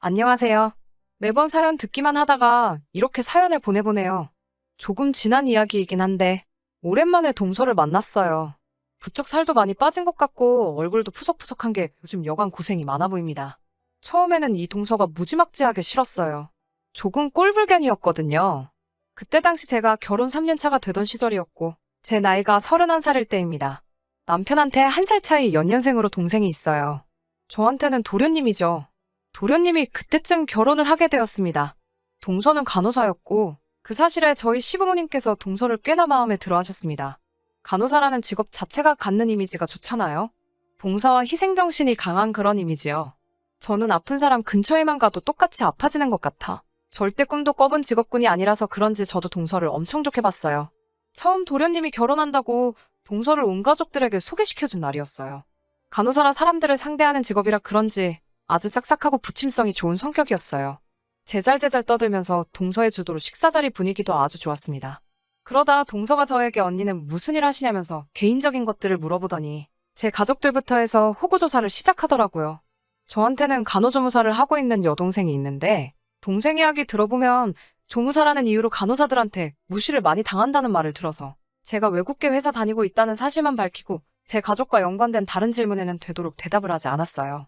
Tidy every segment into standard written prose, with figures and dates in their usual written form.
안녕하세요. 매번 사연 듣기만 하다가 이렇게 사연을 보내보네요. 조금 지난 이야기이긴 한데 오랜만에 동서를 만났어요. 부쩍 살도 많이 빠진 것 같고 얼굴도 푸석푸석한 게 요즘 여간 고생이 많아 보입니다. 처음에는 이 동서가 무지막지하게 싫었어요. 조금 꼴불견이었거든요. 그때 당시 제가 결혼 3년 차가 되던 시절이었고 제 나이가 31살일 때입니다. 남편한테 1살 차이 연년생으로 동생이 있어요. 저한테는 도련님이죠. 도련님이 그때쯤 결혼을 하게 되었습니다. 동서는 간호사였고 그 사실에 저희 시부모님께서 동서를 꽤나 마음에 들어 하셨습니다. 간호사라는 직업 자체가 갖는 이미지가 좋잖아요. 봉사와 희생정신이 강한 그런 이미지요. 저는 아픈 사람 근처에만 가도 똑같이 아파지는 것 같아. 절대 꿈도 꿔본 직업군이 아니라서 그런지 저도 동서를 엄청 좋게 봤어요. 처음 도련님이 결혼한다고 동서를 온 가족들에게 소개시켜준 날이었어요. 간호사라 사람들을 상대하는 직업이라 그런지 아주 싹싹하고 부침성이 좋은 성격이었어요. 제잘제잘 떠들면서 동서의 주도로 식사 자리 분위기도 아주 좋았습니다. 그러다 동서가 저에게 언니는 무슨 일 하시냐면서 개인적인 것들을 물어보더니 제 가족들부터 해서 호구조사를 시작하더라고요. 저한테는 간호조무사를 하고 있는 여동생이 있는데 동생 이야기 들어보면 조무사라는 이유로 간호사들한테 무시를 많이 당한다는 말을 들어서 제가 외국계 회사 다니고 있다는 사실만 밝히고 제 가족과 연관된 다른 질문에는 되도록 대답을 하지 않았어요.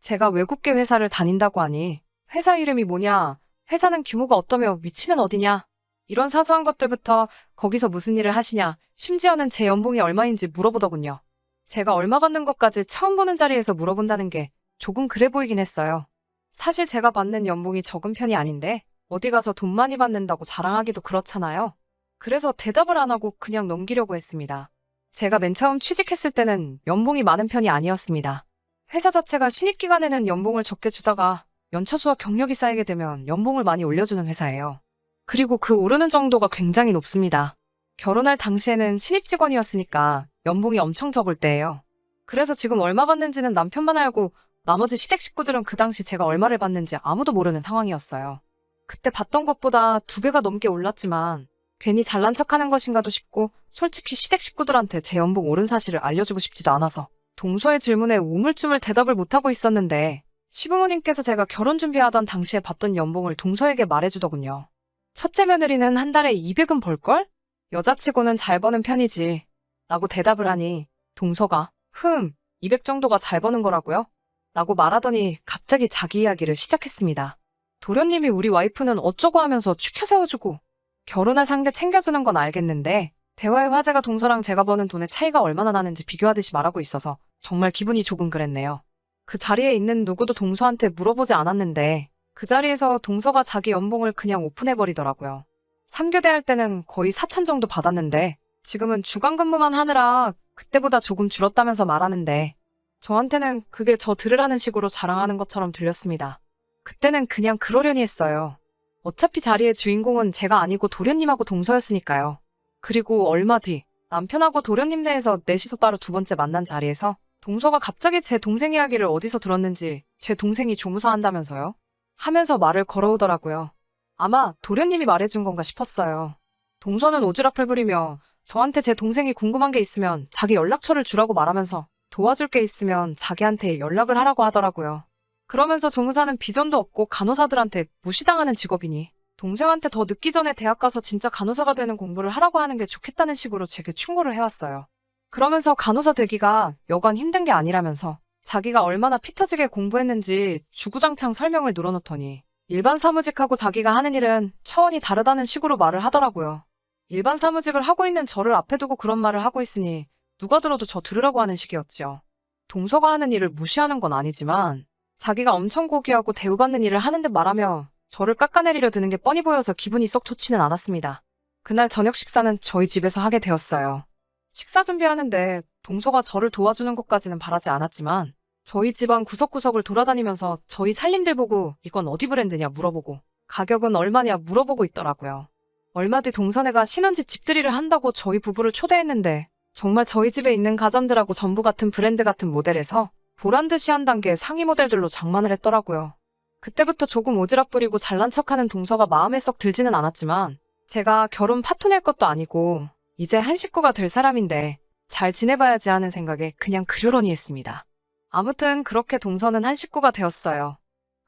제가 외국계 회사를 다닌다고 하니 회사 이름이 뭐냐, 회사는 규모가 어떠며 위치는 어디냐, 이런 사소한 것들부터 거기서 무슨 일을 하시냐, 심지어는 제 연봉이 얼마인지 물어보더군요. 제가 얼마 받는 것까지 처음 보는 자리에서 물어본다는 게 조금 그래 보이긴 했어요. 사실 제가 받는 연봉이 적은 편이 아닌데 어디 가서 돈 많이 받는다고 자랑하기도 그렇잖아요. 그래서 대답을 안 하고 그냥 넘기려고 했습니다. 제가 맨 처음 취직했을 때는 연봉이 많은 편이 아니었습니다. 회사 자체가 신입기간에는 연봉을 적게 주다가 연차수와 경력이 쌓이게 되면 연봉을 많이 올려주는 회사예요. 그리고 그 오르는 정도가 굉장히 높습니다. 결혼할 당시에는 신입직원이었으니까 연봉이 엄청 적을 때예요. 그래서 지금 얼마 받는지는 남편만 알고 나머지 시댁 식구들은 그 당시 제가 얼마를 받는지 아무도 모르는 상황이었어요. 그때 받던 것보다 2배가 넘게 올랐지만 괜히 잘난 척하는 것인가도 싶고 솔직히 시댁 식구들한테 제 연봉 오른 사실을 알려주고 싶지도 않아서 동서의 질문에 우물쭈물 대답을 못하고 있었는데 시부모님께서 제가 결혼 준비하던 당시에 받던 연봉을 동서에게 말해주더군요. 첫째 며느리는 한 달에 200은 벌걸? 여자치고는 잘 버는 편이지. 라고 대답을 하니 동서가 200 정도가 잘 버는 거라고요? 라고 말하더니 갑자기 자기 이야기를 시작했습니다. 도련님이 우리 와이프는 어쩌고 하면서 추켜 세워주고 결혼할 상대 챙겨주는 건 알겠는데 대화의 화제가 동서랑 제가 버는 돈의 차이가 얼마나 나는지 비교하듯이 말하고 있어서 정말 기분이 조금 그랬네요. 그 자리에 있는 누구도 동서한테 물어보지 않았는데 그 자리에서 동서가 자기 연봉을 그냥 오픈해버리더라고요. 3교대 할 때는 거의 4천 정도 받았는데 지금은 주간 근무만 하느라 그때보다 조금 줄었다면서 말하는데 저한테는 그게 저 들으라는 식으로 자랑하는 것처럼 들렸습니다. 그때는 그냥 그러려니 했어요. 어차피 자리의 주인공은 제가 아니고 도련님하고 동서였으니까요. 그리고 얼마 뒤 남편하고 도련님 내에서 넷이서 따로 두 번째 만난 자리에서 동서가 갑자기 제 동생 이야기를 어디서 들었는지 제 동생이 조무사 한다면서요? 하면서 말을 걸어오더라고요. 아마 도련님이 말해준 건가 싶었어요. 동서는 오지랖을 부리며 저한테 제 동생이 궁금한 게 있으면 자기 연락처를 주라고 말하면서 도와줄 게 있으면 자기한테 연락을 하라고 하더라고요. 그러면서 조무사는 비전도 없고 간호사들한테 무시당하는 직업이니 동생한테 더 늦기 전에 대학 가서 진짜 간호사가 되는 공부를 하라고 하는 게 좋겠다는 식으로 제게 충고를 해왔어요. 그러면서 간호사 되기가 여간 힘든 게 아니라면서 자기가 얼마나 피 터지게 공부했는지 주구장창 설명을 늘어놓더니 일반 사무직하고 자기가 하는 일은 차원이 다르다는 식으로 말을 하더라고요. 일반 사무직을 하고 있는 저를 앞에 두고 그런 말을 하고 있으니 누가 들어도 저 들으라고 하는 식이었죠. 동서가 하는 일을 무시하는 건 아니지만 자기가 엄청 고귀하고 대우받는 일을 하는 듯 말하며 저를 깎아내리려 드는 게 뻔히 보여서 기분이 썩 좋지는 않았습니다. 그날 저녁 식사는 저희 집에서 하게 되었어요. 식사 준비하는데 동서가 저를 도와주는 것까지는 바라지 않았지만 저희 집안 구석구석을 돌아다니면서 저희 살림들 보고 이건 어디 브랜드냐 물어보고 가격은 얼마냐 물어보고 있더라고요. 얼마 뒤 동서네가 신혼집 집들이를 한다고 저희 부부를 초대했는데 정말 저희 집에 있는 가전들하고 전부 같은 브랜드 같은 모델에서 보란듯이 한 단계 상위 모델들로 장만을 했더라고요. 그때부터 조금 오지랖 부리고 잘난 척하는 동서가 마음에 썩 들지는 않았지만 제가 결혼 파토 낼 것도 아니고 이제 한 식구가 될 사람인데 잘 지내봐야지 하는 생각에 그냥 그러려니 했습니다. 아무튼 그렇게 동서는 한 식구가 되었어요.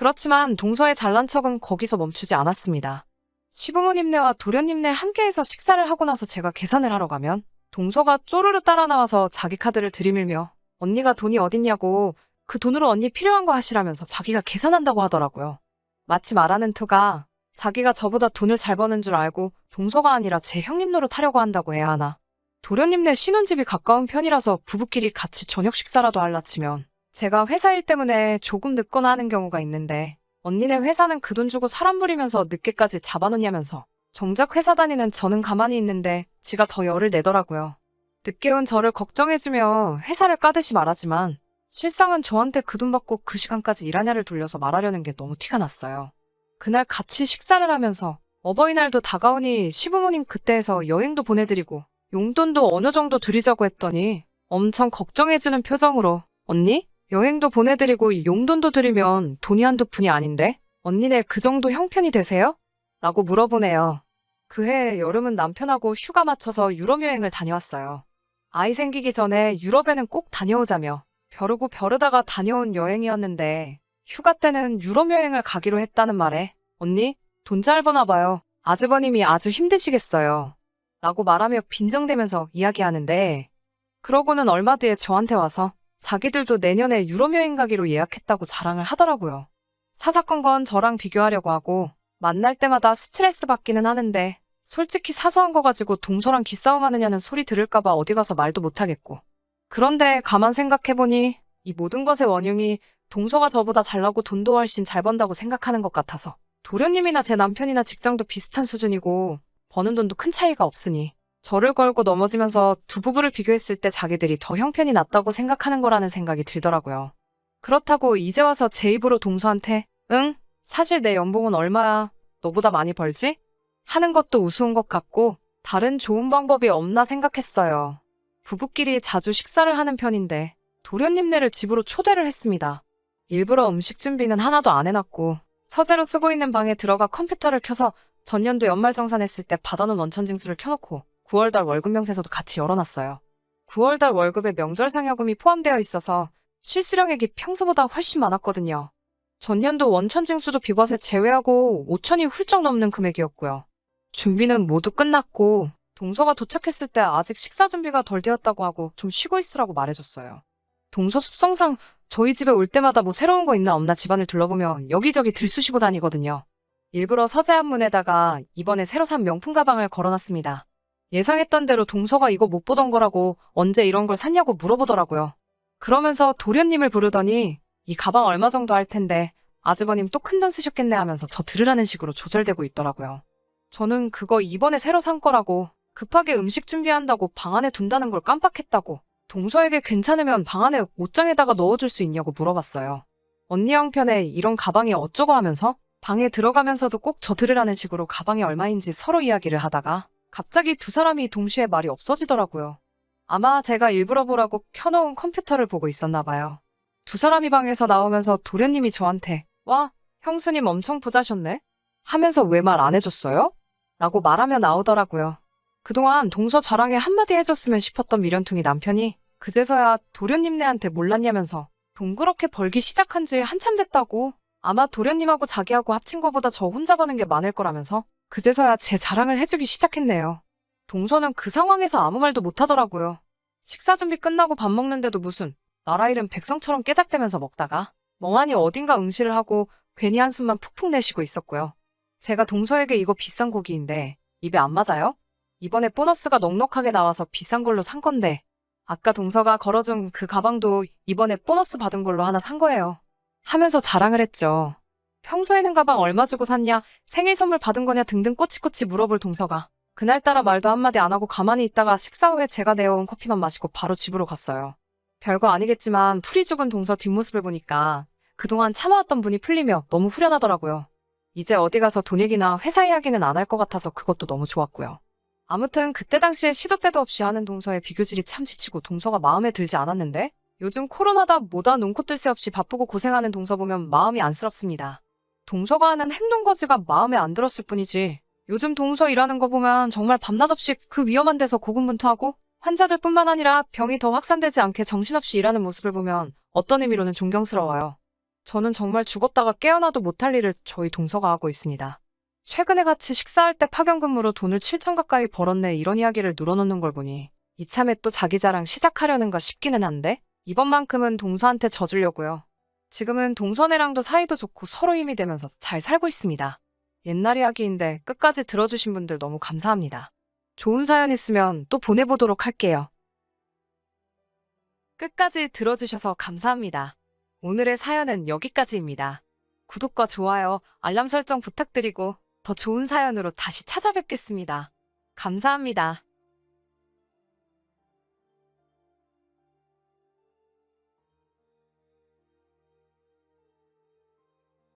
그렇지만 동서의 잘난 척은 거기서 멈추지 않았습니다. 시부모님네와 도련님네 함께해서 식사를 하고 나서 제가 계산을 하러 가면 동서가 쪼르르 따라 나와서 자기 카드를 들이밀며 언니가 돈이 어딨냐고 그 돈으로 언니 필요한 거 하시라면서 자기가 계산한다고 하더라고요. 마치 말하는 투가 자기가 저보다 돈을 잘 버는 줄 알고 동서가 아니라 제 형님 노릇하려고 한다고 해야 하나. 도련님네 신혼집이 가까운 편이라서 부부끼리 같이 저녁 식사라도 할라 치면 제가 회사 일 때문에 조금 늦거나 하는 경우가 있는데 언니네 회사는 그 돈 주고 사람 부리면서 늦게까지 잡아놓냐면서 정작 회사 다니는 저는 가만히 있는데 지가 더 열을 내더라고요. 늦게 온 저를 걱정해주며 회사를 까듯이 말하지만 실상은 저한테 그 돈 받고 그 시간까지 일하냐를 돌려서 말하려는 게 너무 티가 났어요. 그날 같이 식사를 하면서 어버이날도 다가오니 시부모님 그때에서 여행도 보내드리고 용돈도 어느 정도 드리자고 했더니 엄청 걱정해주는 표정으로 언니? 여행도 보내드리고 용돈도 드리면 돈이 한두 푼이 아닌데? 언니네 그 정도 형편이 되세요? 라고 물어보네요. 그해 여름은 남편하고 휴가 맞춰서 유럽 여행을 다녀왔어요. 아이 생기기 전에 유럽에는 꼭 다녀오자며 벼르고 벼르다가 다녀온 여행이었는데 휴가 때는 유럽 여행을 가기로 했다는 말에 언니 돈 잘 버나 봐요. 아주버님이 아주 힘드시겠어요. 라고 말하며 빈정대면서 이야기하는데 그러고는 얼마 뒤에 저한테 와서 자기들도 내년에 유럽 여행 가기로 예약했다고 자랑을 하더라고요. 사사건건 저랑 비교하려고 하고 만날 때마다 스트레스 받기는 하는데 솔직히 사소한 거 가지고 동서랑 기싸움 하느냐는 소리 들을까봐 어디 가서 말도 못하겠고. 그런데 가만 생각해보니 이 모든 것의 원흉이 동서가 저보다 잘나고 돈도 훨씬 잘 번다고 생각하는 것 같아서 도련님이나 제 남편이나 직장도 비슷한 수준이고 버는 돈도 큰 차이가 없으니 저를 걸고 넘어지면서 두 부부를 비교했을 때 자기들이 더 형편이 낫다고 생각하는 거라는 생각이 들더라고요. 그렇다고 이제 와서 제 입으로 동서한테 응? 사실 내 연봉은 얼마야? 너보다 많이 벌지? 하는 것도 우스운 것 같고 다른 좋은 방법이 없나 생각했어요. 부부끼리 자주 식사를 하는 편인데 도련님네를 집으로 초대를 했습니다. 일부러 음식 준비는 하나도 안 해놨고 서재로 쓰고 있는 방에 들어가 컴퓨터를 켜서 전년도 연말정산했을 때 받아놓은 원천징수를 켜놓고 9월달 월급 명세서도 같이 열어놨어요. 9월달 월급에 명절 상여금이 포함되어 있어서 실수령액이 평소보다 훨씬 많았거든요. 전년도 원천징수도 비과세 제외하고 5천이 훌쩍 넘는 금액이었고요. 준비는 모두 끝났고 동서가 도착했을 때 아직 식사 준비가 덜 되었다고 하고 좀 쉬고 있으라고 말해줬어요. 동서 습성상 저희 집에 올 때마다 뭐 새로운 거 있나 없나 집안을 둘러보며 여기저기 들쑤시고 다니거든요. 일부러 서재 앞문에다가 이번에 새로 산 명품 가방을 걸어놨습니다. 예상했던 대로 동서가 이거 못 보던 거라고 언제 이런 걸 샀냐고 물어보더라고요. 그러면서 도련님을 부르더니 이 가방 얼마 정도 할 텐데 아주버님 또 큰 돈 쓰셨겠네 하면서 저 들으라는 식으로 조절되고 있더라고요. 저는 그거 이번에 새로 산 거라고 급하게 음식 준비한다고 방 안에 둔다는 걸 깜빡했다고 동서에게 괜찮으면 방 안에 옷장에다가 넣어줄 수 있냐고 물어봤어요. 언니 형편에 이런 가방이 어쩌고 하면서 방에 들어가면서도 꼭 저 들으라는 식으로 가방이 얼마인지 서로 이야기를 하다가 갑자기 두 사람이 동시에 말이 없어지더라고요. 아마 제가 일부러 보라고 켜놓은 컴퓨터를 보고 있었나 봐요. 두 사람이 방에서 나오면서 도련님이 저한테 와, 형수님 엄청 부자셨네? 하면서 왜 말 안 해줬어요? 라고 말하며 나오더라고요. 그동안 동서 자랑에 한마디 해줬으면 싶었던 미련퉁이 남편이 그제서야 도련님네한테 몰랐냐면서 돈 그렇게 벌기 시작한 지 한참 됐다고 아마 도련님하고 자기하고 합친 거보다 저 혼자 버는 게 많을 거라면서 그제서야 제 자랑을 해주기 시작했네요. 동서는 그 상황에서 아무 말도 못하더라고요. 식사 준비 끝나고 밥 먹는데도 무슨 나라 잃은 백성처럼 깨작대면서 먹다가 멍하니 어딘가 응시를 하고 괜히 한숨만 푹푹 내쉬고 있었고요. 제가 동서에게 이거 비싼 고기인데 입에 안 맞아요? 이번에 보너스가 넉넉하게 나와서 비싼 걸로 산 건데 아까 동서가 걸어준 그 가방도 이번에 보너스 받은 걸로 하나 산 거예요. 하면서 자랑을 했죠. 평소에는 가방 얼마 주고 샀냐, 생일 선물 받은 거냐 등등 꼬치꼬치 물어볼 동서가 그날따라 말도 한마디 안 하고 가만히 있다가 식사 후에 제가 내어온 커피만 마시고 바로 집으로 갔어요. 별거 아니겠지만 풀이 죽은 동서 뒷모습을 보니까 그동안 참아왔던 분이 풀리며 너무 후련하더라고요. 이제 어디 가서 돈 얘기나 회사 이야기는 안 할 것 같아서 그것도 너무 좋았고요. 아무튼 그때 당시에 시도 때도 없이 하는 동서의 비교질이 참 지치고 동서가 마음에 들지 않았는데 요즘 코로나다 뭐다 눈코 뜰 새 없이 바쁘고 고생하는 동서 보면 마음이 안쓰럽습니다. 동서가 하는 행동 거지가 마음에 안 들었을 뿐이지 요즘 동서 일하는 거 보면 정말 밤낮 없이 그 위험한 데서 고군분투하고 환자들뿐만 아니라 병이 더 확산되지 않게 정신없이 일하는 모습을 보면 어떤 의미로는 존경스러워요. 저는 정말 죽었다가 깨어나도 못할 일을 저희 동서가 하고 있습니다. 최근에 같이 식사할 때 파견 근무로 돈을 7천 가까이 벌었네 이런 이야기를 늘어놓는 걸 보니 이참에 또 자기 자랑 시작하려는가 싶기는 한데 이번만큼은 동서한테 져주려고요. 지금은 동서네랑도 사이도 좋고 서로 힘이 되면서 잘 살고 있습니다. 옛날 이야기인데 끝까지 들어주신 분들 너무 감사합니다. 좋은 사연 있으면 또 보내보도록 할게요. 끝까지 들어주셔서 감사합니다. 오늘의 사연은 여기까지입니다. 구독과 좋아요, 알람 설정 부탁드리고 더 좋은 사연으로 다시 찾아뵙겠습니다. 감사합니다.